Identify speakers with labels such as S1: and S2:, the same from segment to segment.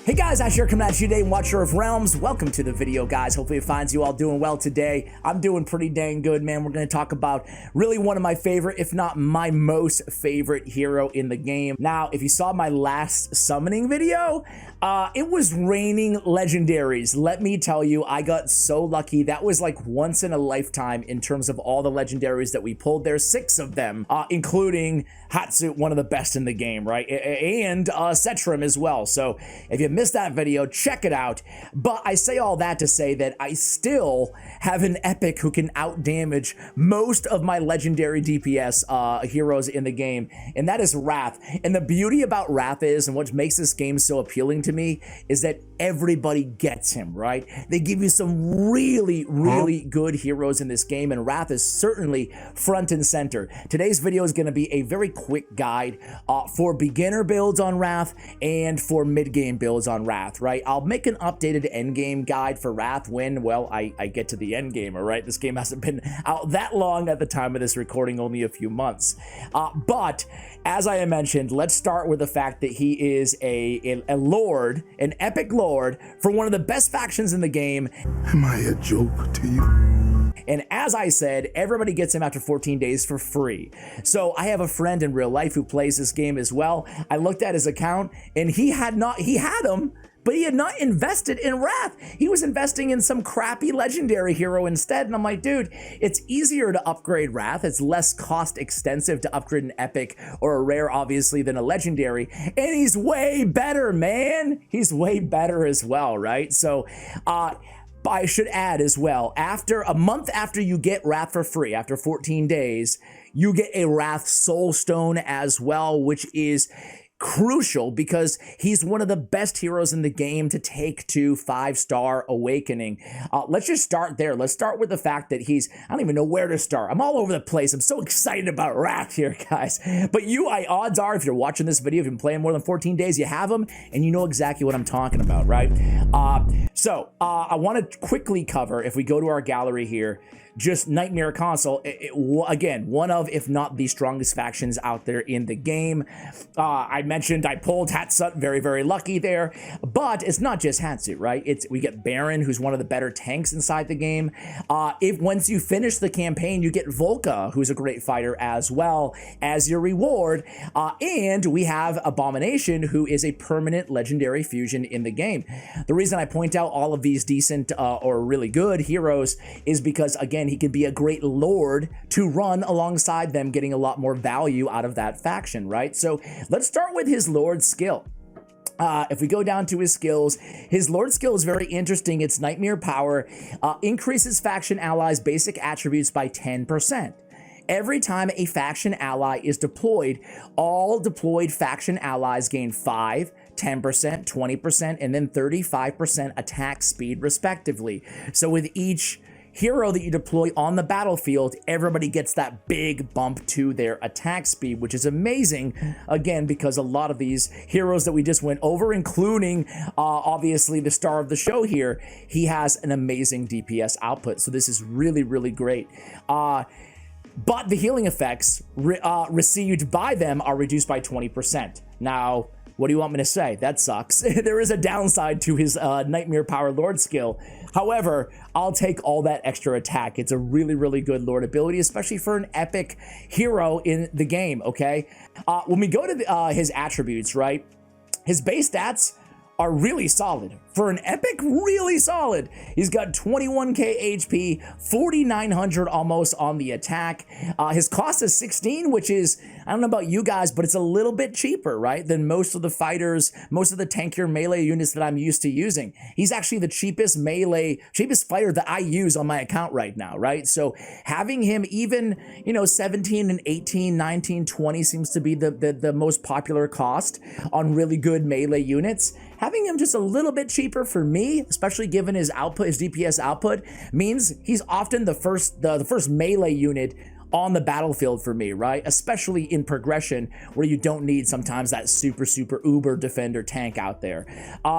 S1: Hey guys, Asher coming at you today, Watcher of Realms. Welcome to the video, guys. Hopefully it finds you all doing well today. I'm doing pretty dang good, man. We're going to talk about really one of my favorite, if not my most favorite hero in the game. Now, if you saw my last summoning video, it was raining legendaries. Let me tell you, I got so lucky. That was like once in a lifetime in terms of all the legendaries that we pulled. There's 6 of them, including Hatsu, one of the best in the game, right? And Setram as well. So if you missed that video, check it out. But I say all that to say that I still have an epic who can out damage most of my legendary DPS heroes in the game, and that is Wrath. And the beauty about Wrath is, and what makes this game so appealing to me, is that everybody gets him, right? They give you some really good heroes in this game, and Wrath is certainly front and center. Today's video is going to be a very quick guide for beginner builds on Wrath and for mid-game builds on Wrath, right? I'll make an updated end-game guide for Wrath when, well, I get to the end game, all right? This game hasn't been out that long at the time of this recording, only a few months. But as I mentioned, let's start with the fact that he is a lord, an epic lord for one of the best factions in the game.
S2: Am I a joke to you?
S1: And as I said, everybody gets him after 14 days for free. So I have a friend in real life who plays this game as well. I looked at his account and he had him, but he had not invested in Wrath. He was investing in some crappy legendary hero instead. And I'm like, dude, it's easier to upgrade Wrath. It's less cost extensive to upgrade an epic or a rare, obviously, than a legendary. And he's way better, man. He's way better as well, right? So, I should add as well, after a month after you get Wrath for free, after 14 days, you get a Wrath Soul Stone as well, which is crucial because he's one of the best heroes in the game to take to 5-star awakening. Let's just start there. Let's start with the fact that I don't even know where to start. I'm all over the place. I'm so excited about Wrath here, guys. But odds are, if you're watching this video, if you've been playing more than 14 days, you have him and you know exactly what I'm talking about, right? I want to quickly cover, if we go to our gallery here, just Nightmare Consul, again, one of, if not the strongest factions out there in the game. I mentioned I pulled Hatsu, very lucky there, but it's not just Hatsu, right? We get Baron, who's one of the better tanks inside the game. Once you finish the campaign, you get Volka, who's a great fighter as well as your reward, and we have Abomination, who is a permanent legendary fusion in the game. The reason I point out all of these decent or really good heroes is because, again, he could be a great lord to run alongside them, getting a lot more value out of that faction, right? So let's start with his lord skill. If we go down to his skills, his lord skill is very interesting. It's Nightmare Power, increases faction allies' basic attributes by 10%. Every time a faction ally is deployed, all deployed faction allies gain 5, 10%, 20%, and then 35% attack speed, respectively. So with each hero that you deploy on the battlefield, everybody gets that big bump to their attack speed, which is amazing, again, because a lot of these heroes that we just went over, including obviously the star of the show here, he has an amazing DPS output. So this is really great. But the healing effects received by them are reduced by 20%. Now, what do you want me to say? That sucks. There is a downside to his Nightmare Power Lord skill. However, I'll take all that extra attack. It's a really good Lord ability, especially for an epic hero in the game, okay? When we go to his attributes, right? His base stats are really solid. For an epic, really solid. He's got 21k HP, 4,900 almost on the attack. His cost is 16, which is, I don't know about you guys, but it's a little bit cheaper, right, than most of the fighters, most of the tankier melee units that I'm used to using. He's actually the cheapest fighter that I use on my account right now, right? So having him even, 17 and 18, 19, 20 seems to be the most popular cost on really good melee units. Having him just a little bit cheaper for me, especially given his output, his DPS output, means he's often the first melee unit on the battlefield for me, right? Especially in progression, where you don't need sometimes that super uber defender tank out there.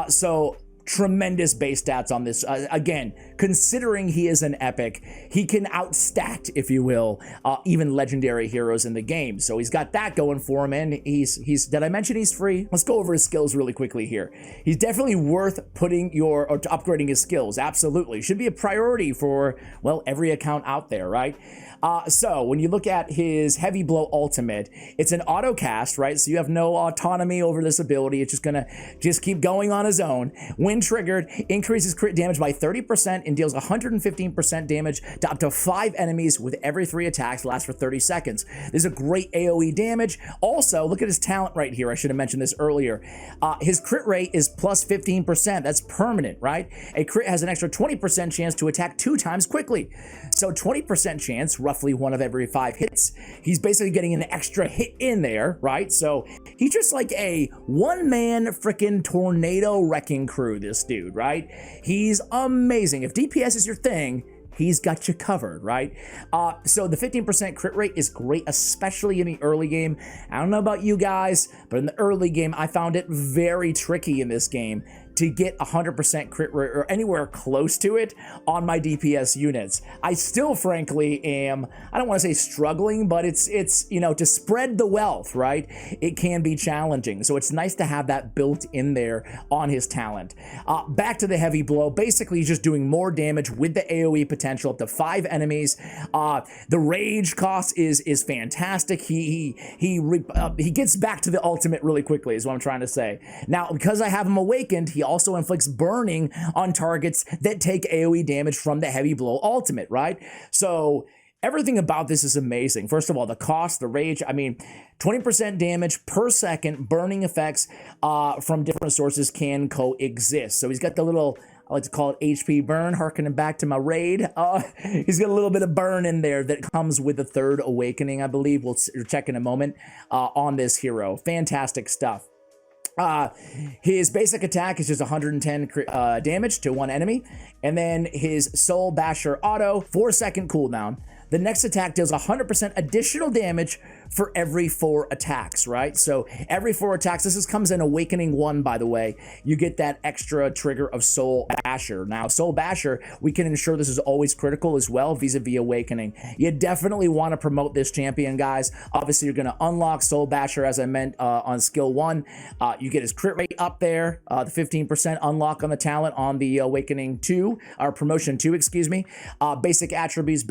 S1: So tremendous base stats on this. Again, considering he is an epic, he can outstat, if you will, even legendary heroes in the game. So he's got that going for him, and he's did I mention he's free? Let's go over his skills really quickly here. He's definitely worth putting or upgrading his skills. Absolutely. Should be a priority for, well, every account out there, right? So when you look at his Heavy Blow ultimate, it's an auto cast, right? So you have no autonomy over this ability. It's just gonna keep going on his own. When triggered, increases crit damage by 30% and deals 115% damage to up to 5 enemies with every 3 attacks, lasts for 30 seconds. This is a great AoE damage. Also, look at his talent right here. I should have mentioned this earlier. His crit rate is plus 15%. That's permanent, right? A crit has an extra 20% chance to attack 2 times quickly. So 20% chance, roughly 1 of every 5 hits. He's basically getting an extra hit in there, right? So he's just like a one-man freaking tornado wrecking crew, this dude, right? He's amazing. If DPS is your thing, he's got you covered, right? So the 15% crit rate is great, especially in the early game. I don't know about you guys, but in the early game, I found it very tricky in this game to get 100% crit rate or anywhere close to it on my DPS units. I still frankly am, I don't want to say struggling, but it's you know, to spread the wealth, right? It can be challenging. So it's nice to have that built in there on his talent. Back to the Heavy Blow, basically he's just doing more damage with the AoE potential up to 5 enemies. The rage cost is fantastic. He gets back to the ultimate really quickly is what I'm trying to say. Now, because I have him awakened, he also inflicts burning on targets that take AoE damage from the Heavy Blow ultimate, right? So everything about this is amazing. First of all, the cost, the rage, I mean, 20% damage per second, burning effects from different sources can coexist. So he's got the little, I like to call it HP burn, harkening back to my raid. He's got a little bit of burn in there that comes with the 3rd awakening, I believe. We'll check in a moment on this hero. Fantastic stuff. His basic attack is just 110 damage to 1 enemy, and then his Soul Basher auto, 4-second cooldown. The next attack deals 100% additional damage for every 4 attacks, right? So every 4 attacks, this comes in Awakening 1, by the way, you get that extra trigger of Soul Basher. Now, Soul Basher, we can ensure this is always critical as well vis-a-vis Awakening. You definitely want to promote this champion, guys. Obviously, you're going to unlock Soul Basher, as I meant, on skill 1. You get his crit rate up there, the 15% unlock on the talent on the Awakening 2, or Promotion 2, excuse me. Basic attributes,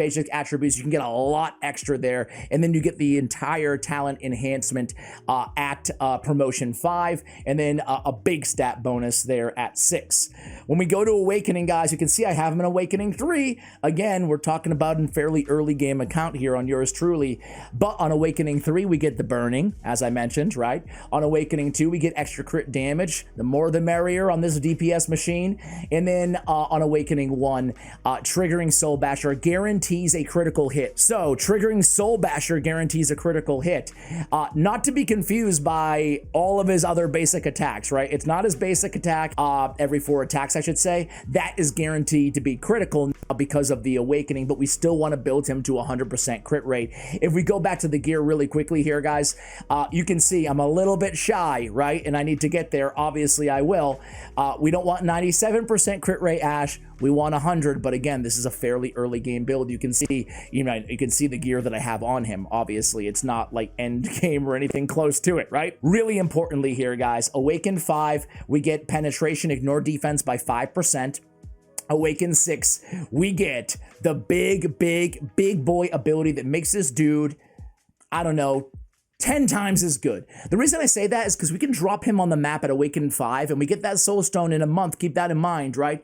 S1: you can get a lot extra there, and then you get the entire talent enhancement at Promotion 5, and then a big stat bonus there at 6. When we go to Awakening, guys, you can see I have him in Awakening 3. Again, we're talking about a fairly early game account here on yours truly, but on Awakening 3, we get the burning, as I mentioned, right? On Awakening 2, we get extra crit damage. The more the merrier on this DPS machine. And then on Awakening 1, triggering Soul Basher guarantees a critical hit. So triggering Soul Basher guarantees a critical hit. Not to be confused by all of his other basic attacks, right? It's not his basic attack every 4 attacks, I should say. That is guaranteed to be critical now because of the Awakening, but we still want to build him to 100% crit rate. If we go back to the gear really quickly here, guys, you can see I'm a little bit shy, right? And I need to get there. Obviously, I will. We don't want 97% crit rate, Ash. We want 100, but again, this is a fairly early game build. You can see, you can see the gear that I have on him. Obviously, it's not like end game or anything close to it, right? Really importantly here, guys, Awaken 5, we get penetration, ignore defense by 5%. Awaken 6, we get the big boy ability that makes this dude, I don't know, 10 times as good. The reason I say that is because we can drop him on the map at Awaken 5 and we get that Soul Stone in a month. Keep that in mind, right?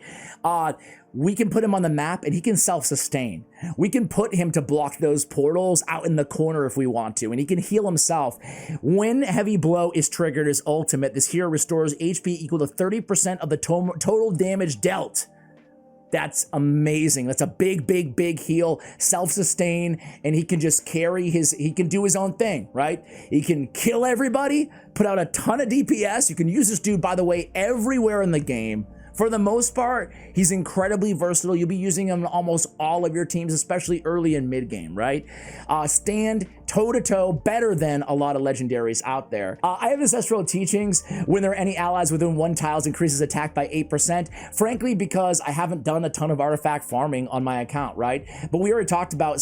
S1: We can put him on the map and he can self-sustain. We can put him to block those portals out in the corner if we want to, and he can heal himself. When Heavy Blow is triggered as ultimate, this hero restores HP equal to 30% of the total damage dealt. That's amazing. That's a big heal, self-sustain, and he can just carry he can do his own thing, right? He can kill everybody, put out a ton of DPS. You can use this dude, by the way, everywhere in the game For the most part, he's incredibly versatile. You'll be using him in almost all of your teams, especially early and mid game, right? Stand toe-to-toe better than a lot of legendaries out there. I have ancestral teachings. When there are any allies within 1 tiles, increases attack by 8%. Frankly, because I haven't done a ton of artifact farming on my account, right? But we already talked about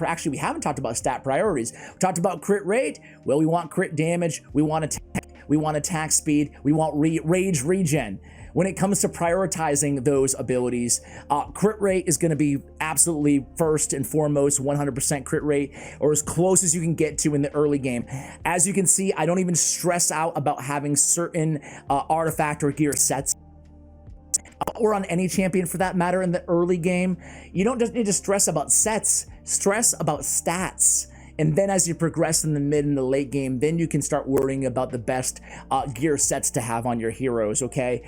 S1: actually, we haven't talked about stat priorities. We talked about crit rate. Well, we want crit damage. We want attack. We want attack speed. We want rage regen. When it comes to prioritizing those abilities, crit rate is going to be absolutely first and foremost, 100% crit rate, or as close as you can get to in the early game. As you can see, I don't even stress out about having certain artifact or gear sets, or on any champion for that matter in the early game. You don't just need to stress about sets, stress about stats. And then as you progress in the mid and the late game, then you can start worrying about the best gear sets to have on your heroes, okay?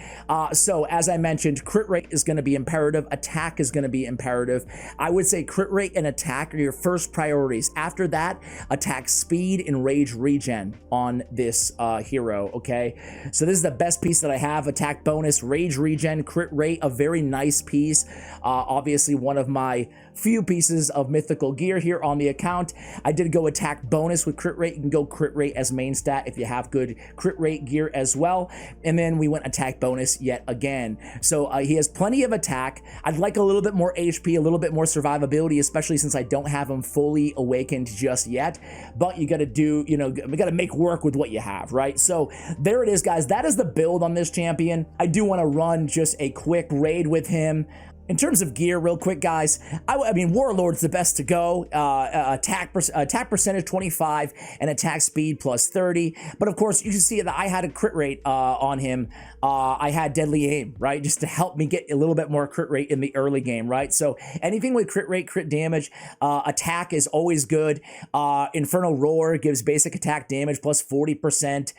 S1: So as I mentioned, crit rate is going to be imperative. Attack is going to be imperative. I would say crit rate and attack are your first priorities. After that, attack speed and rage regen on this hero, okay? So this is the best piece that I have. Attack bonus, rage regen, crit rate, a very nice piece. Obviously one of my few pieces of mythical gear here on the account. I did go attack bonus with crit rate. You can go crit rate as main stat if you have good crit rate gear as well. And then we went attack bonus yet again. So he has plenty of attack. I'd like a little bit more HP, a little bit more survivability, especially since I don't have him fully awakened just yet. But you got to do, you know, we got to make work with what you have, right? So there it is, guys. That is the build on this champion. I do want to run just a quick raid with him. In terms of gear, real quick, guys, I mean, Warlord's the best to go. Attack percentage 25 and attack speed plus 30. But of course, you can see that I had a crit rate on him. I had deadly aim, right? Just to help me get a little bit more crit rate in the early game, right? So anything with crit rate, crit damage, attack is always good. Infernal Roar gives basic attack damage plus 40%.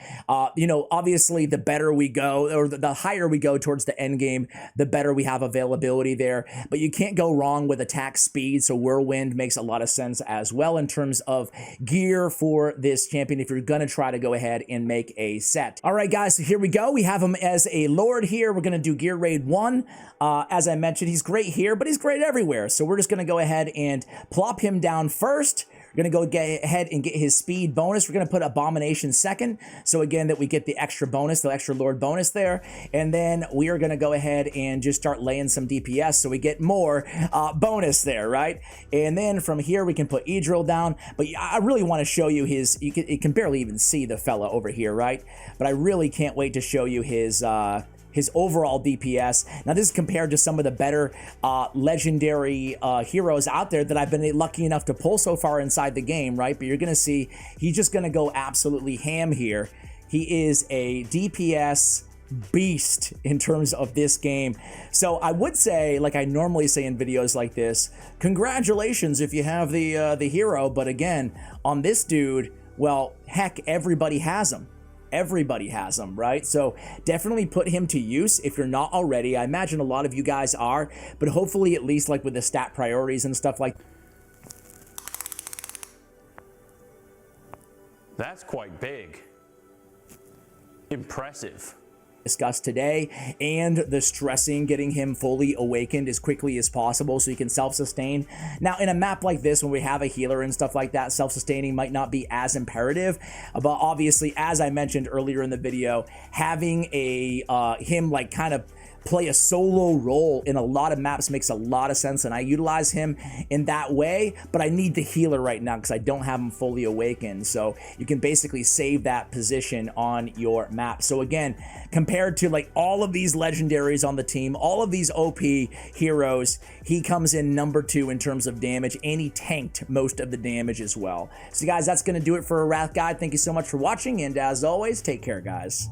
S1: You know, obviously, the better we go, or the higher we go towards the end game, the better we have availability there, but you can't go wrong with attack speed. So Whirlwind makes a lot of sense as well in terms of gear for this champion if you're gonna try to go ahead and make a set. All right, guys, so here we go. We have him as a Lord here. We're gonna do Gear Raid 1. As I mentioned, he's great here, but he's great everywhere. So we're just gonna go ahead and plop him down first. We're gonna go get ahead and get his speed bonus. We're gonna put Abomination second. So again, that we get the extra bonus, the extra Lord bonus there. And then we are gonna go ahead and just start laying some DPS so we get more bonus there, right? And then from here, we can put Idril down. But I really wanna show you his, you can barely even see the fella over here, right? But I really can't wait to show you his overall DPS. Now this is compared to some of the better legendary heroes out there that I've been lucky enough to pull so far inside the game, right? But you're gonna see, he's just gonna go absolutely ham here. He is a DPS beast in terms of this game. So I would say, like I normally say in videos like this, congratulations if you have the hero, but again, on this dude, well, heck, everybody has him. Everybody has them, right? So definitely put him to use if you're not already. I imagine a lot of you guys are, but hopefully at least like with the stat priorities and stuff like.
S3: That's quite big. Impressive.
S1: Discussed today, and the stressing getting him fully awakened as quickly as possible so he can self-sustain. Now in a map like this, when we have a healer and stuff like that, self-sustaining might not be as imperative, but obviously, as I mentioned earlier in the video, having a him like kind of play a solo role in a lot of maps makes a lot of sense, and I utilize him in that way, but I need the healer right now because I don't have him fully awakened. So you can basically save that position on your map. So again, compared to like all of these legendaries on the team, all of these OP heroes, he comes in number 2 in terms of damage, and he tanked most of the damage as well. So guys, that's going to do it for a Wrath Guide. Thank you so much for watching, and as always, take care, guys.